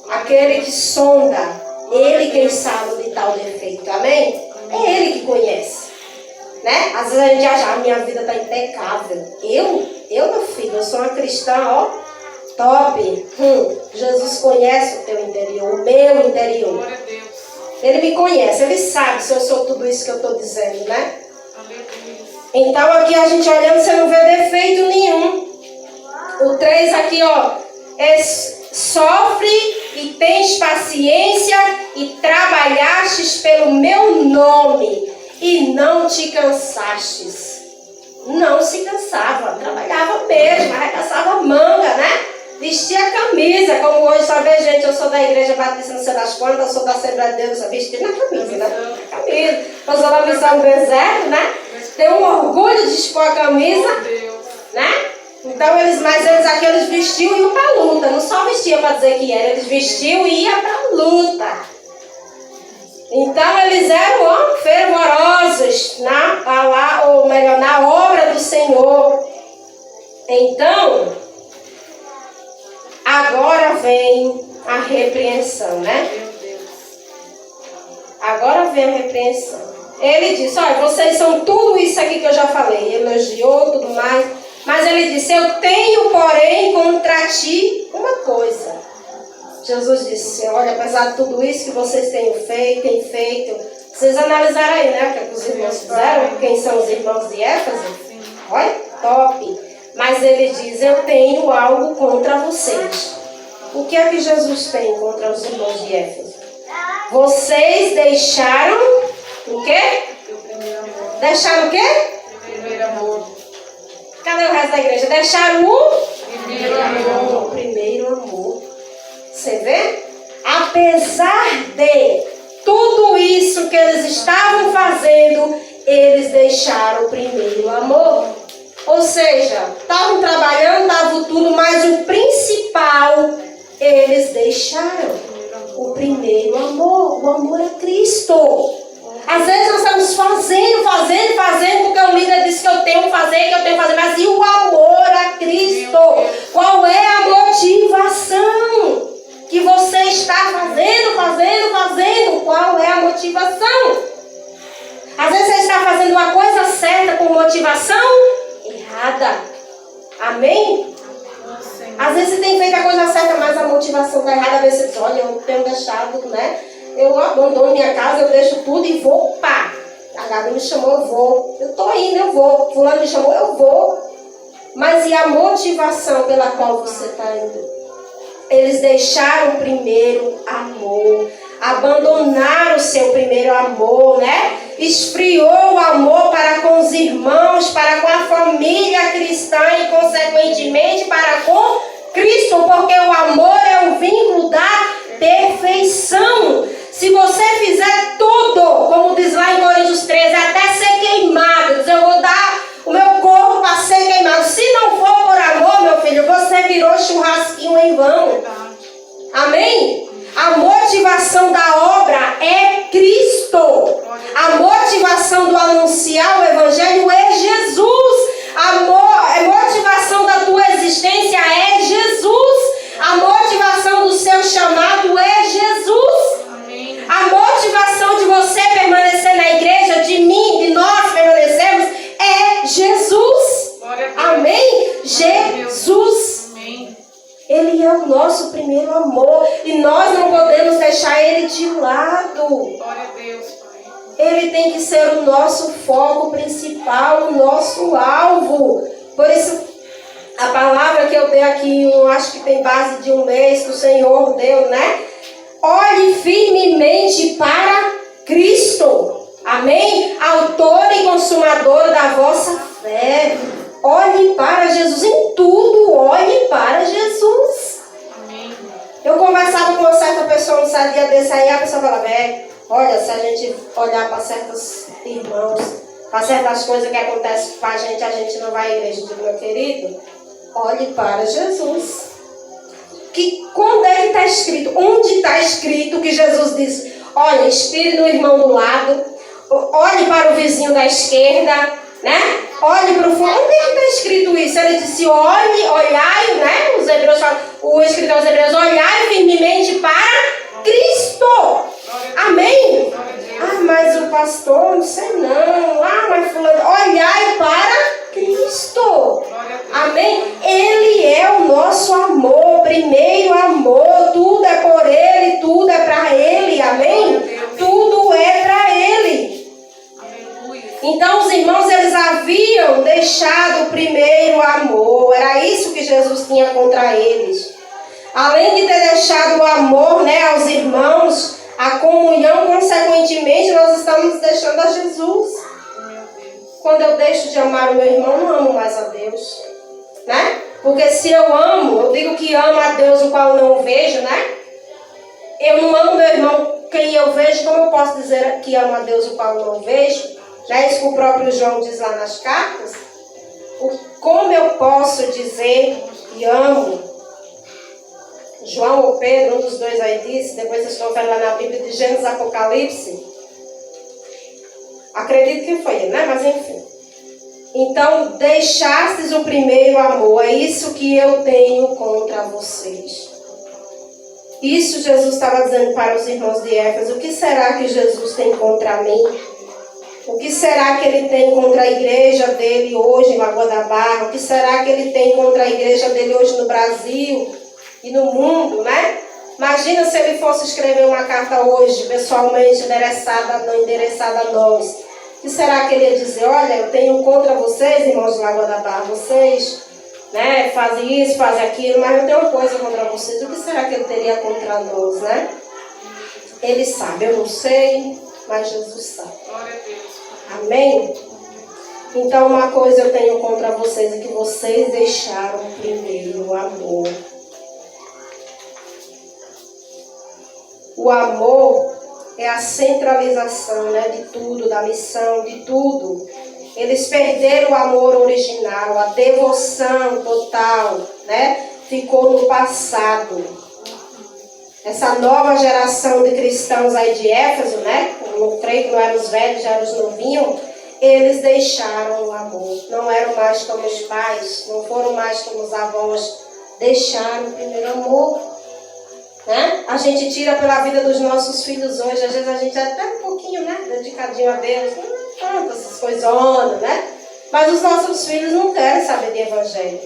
aquele que sonda, ele quem sabe de tal defeito, amém? É ele que conhece, né? Às vezes a gente acha, a minha vida está impecável. Eu, meu filho, eu sou uma cristã, top. Jesus conhece o teu interior, o meu interior. Glória a Deus. Ele me conhece, ele sabe se eu sou tudo isso que eu estou dizendo, né? Então aqui a gente olhando, você não vê defeito nenhum. O 3 aqui, sofre e tens paciência e trabalhastes pelo meu nome e não te cansastes. Não se cansava, trabalhava mesmo, arregaçava manga, né? Vestia a camisa, como hoje só vê gente, eu sou da igreja batista, não sei das quantas, eu sou da Assembleia de Deus, eu vesti na camisa, né? Camisa. Eu sou da missão do deserto, né? Tenho um orgulho de expor a camisa, né? Então eles vestiam e iam para a luta, não só vestia para dizer que era, eles vestiam e iam para a luta. Então eles eram fervorosos na obra do Senhor. Então, agora vem a repreensão, né? Agora vem a repreensão. Ele disse, olha, vocês são tudo isso aqui que eu já falei. Elogiou, tudo mais. Mas ele disse, eu tenho, porém, contra ti uma coisa. Jesus disse, olha, apesar de tudo isso que vocês têm feito, vocês analisaram aí, né? O que os irmãos fizeram, quem são os irmãos de Éfeso. Olha, top. Mas ele diz, eu tenho algo contra vocês. O que é que Jesus tem contra os irmãos de Éfeso? Vocês deixaram o quê? Deixaram o quê? Primeiro amor. Cadê o resto da igreja? Deixaram o Primeiro amor. O primeiro amor. Você vê? Apesar de tudo isso que eles estavam fazendo, eles deixaram o primeiro amor. Ou seja, estavam trabalhando, estavam tudo, mas o principal, eles deixaram o primeiro amor. O amor é Cristo. Às vezes nós estamos fazendo, porque o líder disse que eu tenho que fazer, mas e o amor a Cristo? Qual é a motivação que você está fazendo? Qual é a motivação? Às vezes você está fazendo uma coisa certa por motivação errada. Amém? Às vezes você tem feito a coisa certa, mas a motivação está errada. Às vezes você diz, olha, eu tenho deixado, né? Eu abandono minha casa, eu deixo tudo e vou, pá. A Gabi me chamou, eu vou. Eu estou indo, eu vou. Fulano me chamou, eu vou. Mas e a motivação pela qual você está indo? Eles deixaram o primeiro amor. Abandonaram o seu primeiro amor, né? Esfriou o amor para com os irmãos, para com a família cristã e, consequentemente, para com Cristo. Porque o amor é o vínculo da perfeição. como diz lá em Coríntios 13, até ser queimado. Diz, eu vou dar o meu corpo para ser queimado. Se não for por amor, meu filho, você virou churrasquinho em vão. Amém? A motivação da obra é Cristo. A motivação do anunciar o Evangelho é Jesus. A motivação da tua existência é Jesus. A motivação do seu chamado é Jesus. Amém. A motivação de você permanecer na igreja, de mim, de nós permanecermos, é Jesus. Amém? Jesus. Amém. Ele é o nosso primeiro amor e nós não podemos deixar ele de lado. Glória a Deus, Pai. Ele tem que ser o nosso foco principal, o nosso alvo. Por isso, a palavra que eu dei aqui, eu acho que tem base de um mês que o Senhor deu, né? Olhe firmemente para Cristo. Amém? Autor e consumador da vossa fé. Olhe para Jesus em tudo, olhe para Jesus. Amém. Eu conversava com uma certa pessoa um certo dia desse aí, a pessoa falava, olha, se a gente olhar para certos irmãos, para certas coisas que acontecem com a gente não vai à igreja. Eu digo, meu querido, olhe para Jesus. Quando é que está escrito? Onde está escrito que Jesus disse, olha, espire no irmão do lado, olhe para o vizinho da esquerda, né? Olhe para o fundo. Onde é que está escrito isso? Ele disse, olhai, né? Os hebreus falam, o escritor aos hebreus, olhai firmemente para Cristo. Amém? Ah, mas o pastor, não sei não. Ah, mas fulano, olhai para Cristo. Amém? Ele é o nosso amor, primeiro amor. Tudo é por Ele, tudo é para Ele. Amém? Tudo é para Ele. Então os irmãos, eles haviam deixado o primeiro amor. Era isso que Jesus tinha contra eles. Além de ter deixado o amor, né, aos irmãos, a comunhão, consequentemente, nós estamos deixando a Jesus. Quando eu deixo de amar o meu irmão, não amo mais a Deus, né? Porque se eu amo, eu digo que amo a Deus o qual não vejo, né? Eu não amo meu irmão quem eu vejo, como eu posso dizer que amo a Deus o qual não vejo? Já isso que o próprio João diz lá nas cartas. Como eu posso dizer que amo? João ou Pedro, um dos dois aí disse, depois vocês conferem lá na Bíblia de Gênesis Apocalipse. Acredito que foi ele, né? Mas enfim. Então, deixastes o primeiro amor. É isso que eu tenho contra vocês. Isso Jesus estava dizendo para os irmãos de Éfeso. O que será que Jesus tem contra mim? O que será que ele tem contra a igreja dele hoje em Lagoa da Barra? O que será que ele tem contra a igreja dele hoje no Brasil e no mundo, né? Imagina se ele fosse escrever uma carta hoje, pessoalmente endereçada a nós. O que será que ele ia dizer? Olha, eu tenho contra vocês, irmãos de Lagoa da Barra. Vocês, né, fazem isso, fazem aquilo, mas eu tenho uma coisa contra vocês. O que será que ele teria contra nós, né? Ele sabe, eu não sei, mas Jesus sabe. Glória a Deus. Amém? Então uma coisa eu tenho contra vocês, é que vocês deixaram primeiro o amor. O amor é a centralização, né, de tudo, da missão, de tudo. Eles perderam o amor original, a devoção total, né? Ficou no passado. Essa nova geração de cristãos aí de Éfeso, né? Não creio que não eram os velhos, já eram os novinhos. Eles deixaram o amor. Não eram mais como os pais, não foram mais como os avós. Deixaram o primeiro amor. Né? A gente tira pela vida dos nossos filhos hoje. Às vezes a gente é até um pouquinho, né, dedicadinho a Deus. Não tanto essas coisonas, né? Mas os nossos filhos não querem saber de evangelho.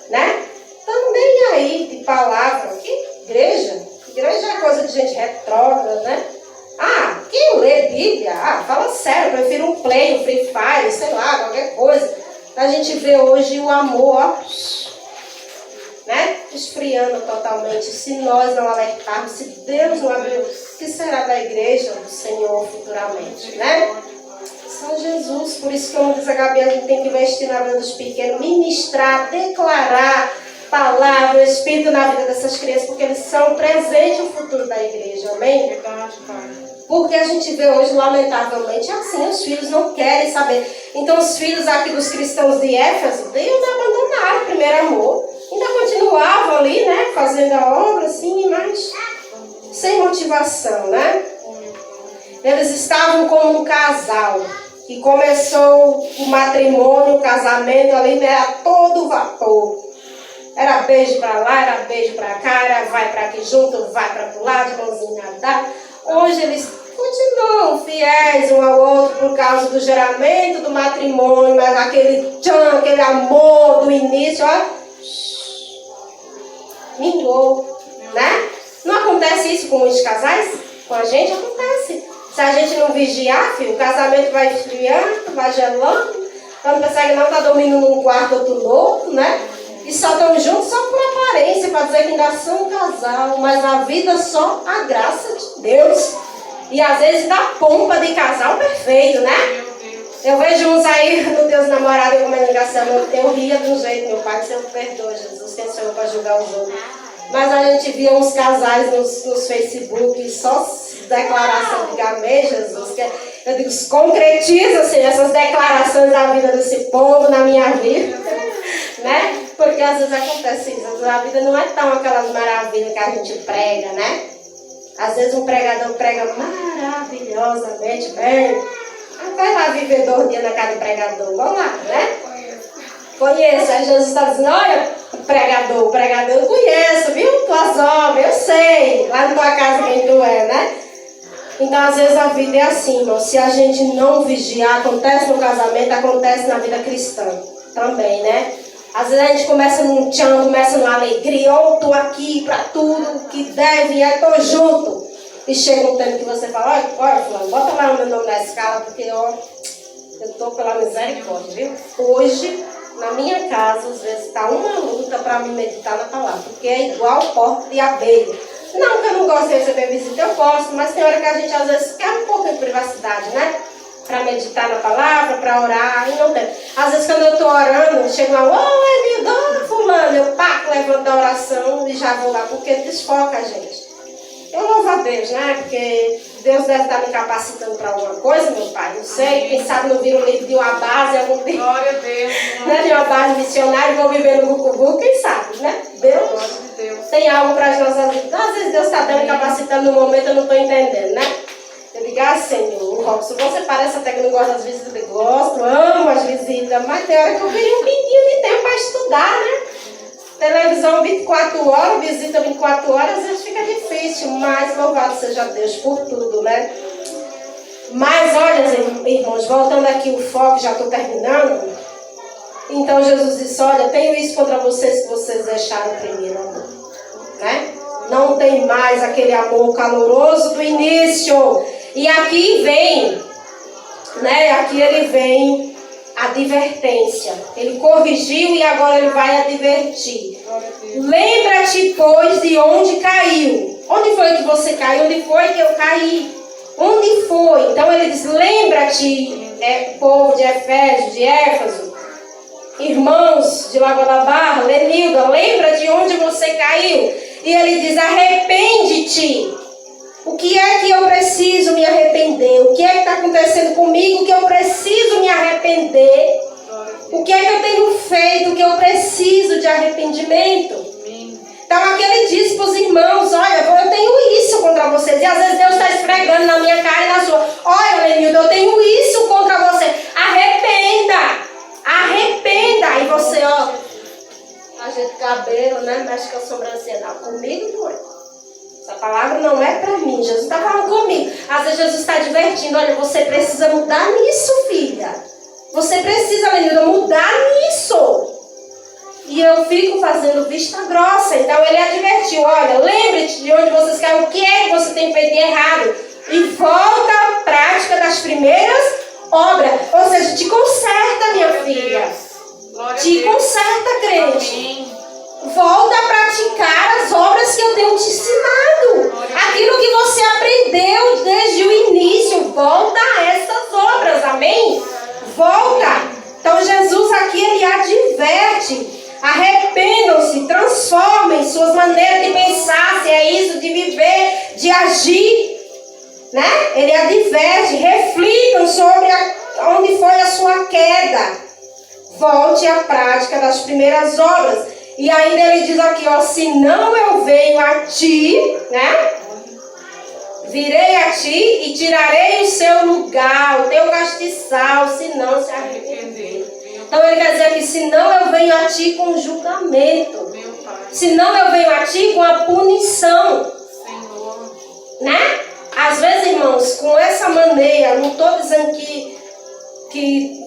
Né? Estão nem aí de palavra. Que igreja? Igreja é coisa de gente retrógrada, né? Ah, quem lê Bíblia? Ah, fala sério, eu prefiro um Play, um Free Fire, sei lá, qualquer coisa. A gente vê hoje o amor, ó, né? Esfriando totalmente. Se nós não alertarmos, se Deus não abrir, o que será da igreja do Senhor futuramente, né? São Jesus. Por isso que, como diz a Gabi, a gente tem que investir na vida dos pequenos, ministrar, declarar palavra, o Espírito na vida dessas crianças, porque eles são presente no futuro da igreja. igreja, amém? Verdade, Pai. Porque a gente vê hoje, lamentavelmente, assim, os filhos não querem saber. Então, os filhos aqui dos cristãos de Éfeso, Deus abandonaram o primeiro amor. Ainda continuavam ali, né, fazendo a obra, assim, mas sem motivação, né? Eles estavam como um casal que começou o matrimônio, o casamento ali, né, a todo vapor. Era beijo pra lá, era beijo pra cá, era vai pra aqui junto, vai pra lá, de mãozinha dada. Hoje eles continuam fiéis um ao outro por causa do geramento do matrimônio, mas aquele tchan, aquele amor do início, ó, mingou, né? Não acontece isso com muitos casais? Com a gente acontece. Se a gente não vigiar, filho, o casamento vai esfriando, vai gelando. Quando percebe que não está dormindo num quarto, outro no outro, né? E só estão juntos só por aparência, para dizer que ainda são um casal. Mas a vida só a graça de Deus. E às vezes dá pompa de casal perfeito, né? Eu vejo uns aí no Deus namorado em comunicação. Eu ria de um jeito, meu pai, que Senhor perdoa, Jesus, quem sou eu para julgar os outros. Mas a gente via uns casais nos Facebook, só declaração de amém, Jesus. Que eu digo, concretiza assim, essas declarações da vida desse povo na minha vida. Né? Porque às vezes acontece isso, a vida não é tão aquelas maravilhas que a gente prega, né? Às vezes um pregador prega maravilhosamente bem. Vai lá viver 2 dias na casa do pregador, vamos lá, né? Conheço, aí Jesus está dizendo, olha, o pregador eu conheço, viu? Tuas obras, eu sei, lá na tua casa quem tu é, né? Então às vezes a vida é assim, irmão, se a gente não vigiar, acontece no casamento, acontece na vida cristã também, né? Às vezes a gente começa num tchan, começa numa alegria, ó, tô aqui pra tudo que deve, tô junto. E chega um tempo que você fala, olha, fulano, bota lá o meu nome na escala, porque, ó, eu tô pela misericórdia, viu? Hoje, na minha casa, às vezes tá uma luta pra me meditar na palavra, porque é igual porta de abelha. Não que eu não gosto de receber visita, eu gosto, mas tem hora que a gente às vezes quer um pouco de privacidade, né? Para meditar na palavra, para orar, e não tem. Às vezes quando eu estou orando, chego lá, oi, meu Deus, fulano, eu levanto da oração e já vou lá, porque desfoca a gente. Eu louvo a Deus, né? Porque Deus deve estar me capacitando para alguma coisa, meu pai, não sei. Quem sabe não vira um livro de uma base, algum livro. Glória a Deus. Né? De uma base missionária, vou viver no Bucubu, quem sabe, né? Deus tem algo para as nossas vidas. Às vezes Deus está dando capacitando no momento, eu não estou entendendo, né? Eu digo, Senhor, Robson, você parece até que não gosta das visitas, eu gosto, amo as visitas, mas tem hora que eu queria um pouquinho de tempo para estudar, né? Televisão 24 horas, visita 24 horas, às vezes fica difícil, mas louvado seja Deus por tudo, né? Mas olha, irmãos, voltando aqui o foco, já estou terminando. Então Jesus disse, olha, tenho isso contra vocês que vocês deixaram o primeiro amor, né? Não tem mais aquele amor caloroso do início. E aqui vem, né? Aqui ele vem a advertência. Ele corrigiu e agora ele vai advertir. Lembra-te, pois, de onde caiu. Onde foi que você caiu? Onde foi que eu caí? Onde foi? Então ele diz, lembra-te, povo de Efésio, de Éfeso, irmãos de Lagoa da Barra, Lenilda, lembra de onde você caiu? E ele diz, arrepende-te. O que é que eu preciso me arrepender? O que é que está acontecendo comigo que eu preciso me arrepender? O que é que eu tenho feito que eu preciso de arrependimento? Então aqui ele diz para os irmãos, olha, eu tenho isso contra vocês. E às vezes Deus está esfregando na minha cara e na sua. Olha, Lenilda, eu tenho isso contra você. Arrependa. Arrependa. E você, ó, ajeita o cabelo, né? Mexe com a sobrancelha. Não, comigo não é. Essa palavra não é para mim. Jesus está falando comigo. Às vezes Jesus está advertindo. Olha, você precisa mudar nisso, filha. Você precisa, Lenilda, mudar nisso. E eu fico fazendo vista grossa. Então ele advertiu. Olha, lembre-te de onde você caiu. O que é que você tem feito de errado? E volta à prática das primeiras obras. Ou seja, te conserta, minha filha. Te conserta, crente. Volta a praticar as obras que eu tenho te ensinado. Aquilo que você aprendeu desde o início. Volta a essas obras, amém? Volta. Então Jesus aqui, ele adverte. Arrependam-se, transformem suas maneiras de pensar, se é isso, de viver, de agir, né? Ele adverte, reflitam sobre onde foi a sua queda. Volte à prática das primeiras obras. E ainda ele diz aqui, ó, se não eu venho a ti, né? Virei a ti e tirarei o seu lugar, o teu castiçal, se não se arrepender. Então ele quer dizer que se não eu venho a ti com julgamento. Se não eu venho a ti com a punição. Né? Às vezes, irmãos, com essa maneira, não estou dizendo que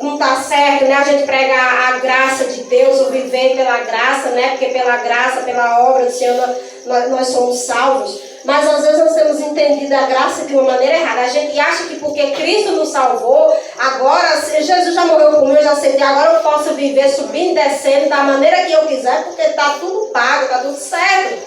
não está certo, né? A gente prega a graça de Deus, o viver pela graça, né? Porque pela graça, pela obra do Senhor, nós somos salvos. Mas às vezes nós temos entendido a graça de uma maneira errada. A gente acha que porque Cristo nos salvou, agora Jesus já morreu por mim, eu já aceitei, agora eu posso viver subindo e descendo da maneira que eu quiser, porque está tudo pago, está tudo certo.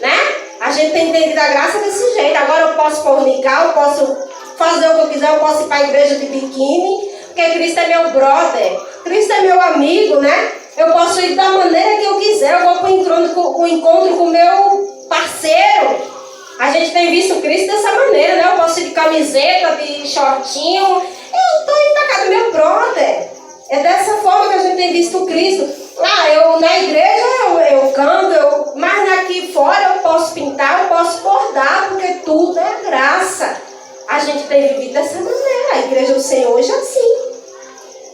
Né? A gente tem entendido a graça desse jeito. Agora eu posso fornicar, eu posso fazer o que eu quiser, eu posso ir para a igreja de biquíni, porque Cristo é meu brother, Cristo é meu amigo, né? Eu posso ir da maneira que eu quiser, eu vou para o encontro com o meu parceiro. A gente tem visto Cristo dessa maneira, né? Eu posso ir de camiseta, de shortinho, eu estou indo para casa do meu brother. É dessa forma que a gente tem visto Cristo. Eu na igreja eu canto, mas aqui fora eu posso pintar, eu posso bordar, porque tudo é graça. A gente tem vivido dessa maneira. A igreja do Senhor hoje é assim.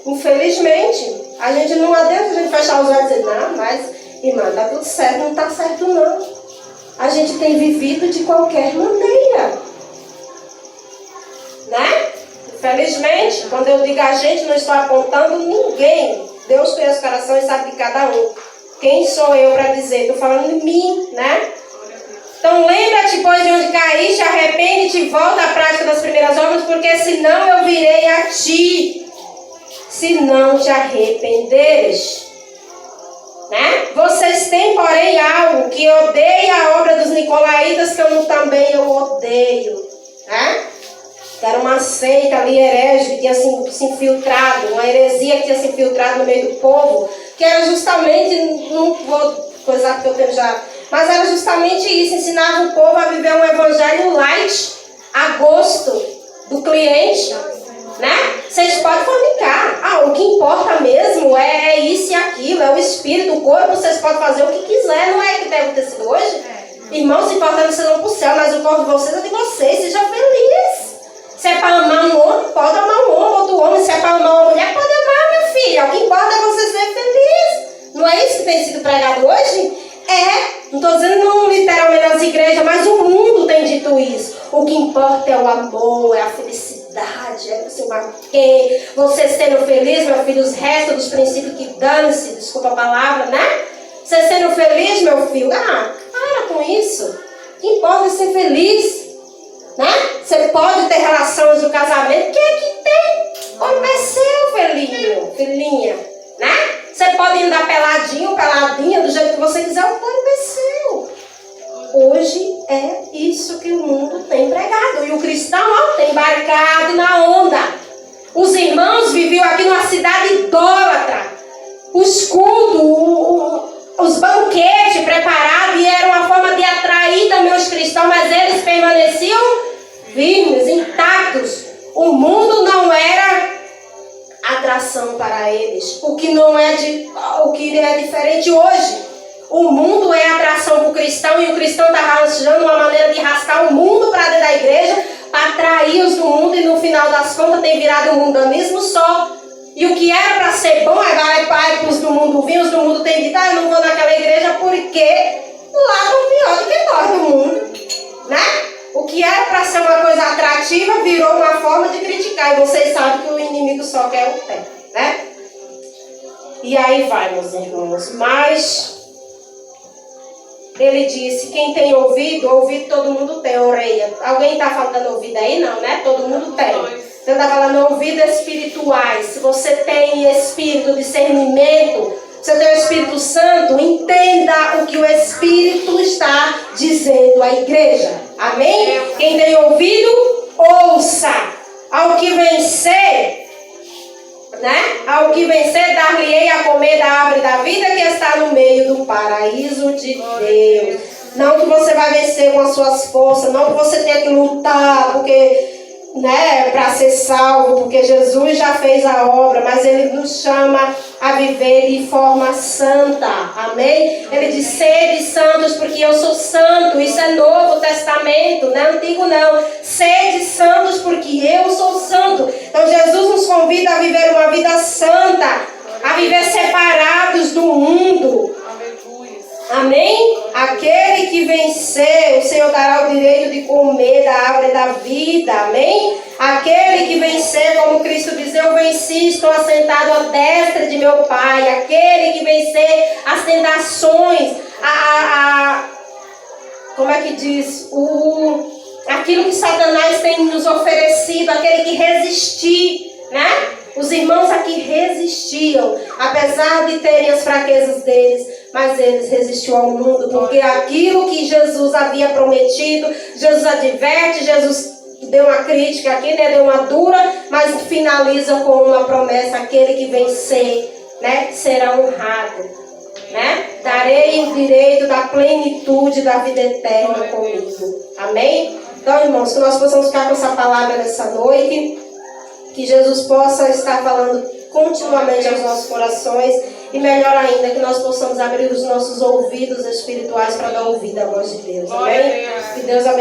Infelizmente, a gente não adianta a gente fechar os olhos e dizer, não, mas irmã, tá tudo certo, não tá certo não. A gente tem vivido de qualquer maneira. Né? Infelizmente, quando eu digo a gente, não estou apontando ninguém. Deus conhece o coração e sabe de cada um. Quem sou eu para dizer? Estou falando de mim, né? Então lembra-te, pois, de onde caíste, arrepende-te e volta à prática das primeiras obras, porque senão eu virei a ti, se não te arrependeres. Né? Vocês têm, porém, algo que odeia a obra dos nicolaítas, que eu também odeio. Né? Era uma seita ali herege que tinha se infiltrado, uma heresia que tinha se infiltrado no meio do povo, que era justamente, não vou coisar porque eu tenho já, mas era justamente isso, ensinava o povo a viver um evangelho light, a gosto do cliente, né? Vocês podem fornicar, o que importa mesmo é isso e aquilo, é o espírito, o corpo, vocês podem fazer o que quiser, não é que tem acontecido hoje? Irmãos, se importando vocês vão para o céu, mas o corpo de vocês é de vocês, seja feliz. Se é para amar um homem, pode amar um homem, outro homem. Se é para amar uma mulher, pode amar, minha filha. O que importa é você ser feliz. Não é isso que tem sido pregado hoje? Não estou dizendo não literalmente nas igrejas, mas o mundo tem dito isso. O que importa é o amor, é a felicidade, é você marquei, você sendo feliz, meu filho, os restos dos princípios que dane-se, desculpa a palavra, né? Você sendo feliz, meu filho, para com isso. O que importa é ser feliz. Né? Você pode ter relações no casamento, o que é que tem? Como é seu, filhinho, filhinha, né? Você pode andar peladinho, peladinha, do jeito que você quiser, o corpo é seu. Hoje é isso que o mundo tem pregado. E o cristão tem embarcado na onda. Os irmãos viviam aqui numa cidade idólatra. Os cultos, os banquetes preparados, e era uma forma de atrair também os cristãos, mas eles permaneciam firmes, intactos. O mundo não era atração para eles, o que é diferente hoje. O mundo é atração para o cristão, e o cristão está arranjando uma maneira de rascar o mundo para dentro da igreja, para atrair-os do mundo, e no final das contas tem virado um mundanismo só. E o que era para ser bom, vai para os do mundo vir, os do mundo tem dito, eu não vou naquela igreja porque lá estão pior do que nós do mundo, né? O que era para ser uma coisa atrativa virou uma forma de criticar, e vocês sabem que o inimigo só quer o pé, né? E aí vai, meus irmãos, mas ele disse, quem tem ouvido todo mundo tem, orelha. Alguém está faltando ouvido aí? Não, né? Todo mundo tem. Você está falando ouvidos espirituais. Se você tem espírito, discernimento, você tem o Espírito Santo, entenda o que o Espírito está dizendo à igreja. Amém? Quem tem ouvido, ouça. Ao que vencer, né? Ao que vencer, dar-lhe-ei a comer da árvore da vida que está no meio do paraíso de Deus. Não que você vai vencer com as suas forças, não que você tenha que lutar, porque, para ser salvo, porque Jesus já fez a obra, mas Ele nos chama a viver de forma santa, amém? Ele diz, sede santos, porque eu sou santo. Isso é Novo Testamento, não é Antigo não. Sede santos, porque eu sou santo. Então Jesus nos convida a viver uma vida santa, a viver separados do mundo. Amém? Aquele que vencer, o Senhor dará o direito de comer da árvore da vida. Amém? Aquele que vencer, como Cristo diz, eu venci, estou assentado à destra de meu Pai. Aquele que vencer as tentações, como é que diz? Aquilo que Satanás tem nos oferecido, aquele que resistir, né? Os irmãos aqui resistiam, apesar de terem as fraquezas deles, mas eles resistiam ao mundo, porque aquilo que Jesus havia prometido, Jesus adverte, Jesus deu uma crítica aqui, né? Deu uma dura, mas finaliza com uma promessa, aquele que vencer, né? Será honrado, né? Darei o direito da plenitude da vida eterna comigo, amém? Então, irmãos, que nós possamos ficar com essa palavra nessa noite, que Jesus possa estar falando continuamente aos nossos corações e melhor ainda, que nós possamos abrir os nossos ouvidos espirituais para dar ouvido à voz de Deus, amém? Que Deus abençoe.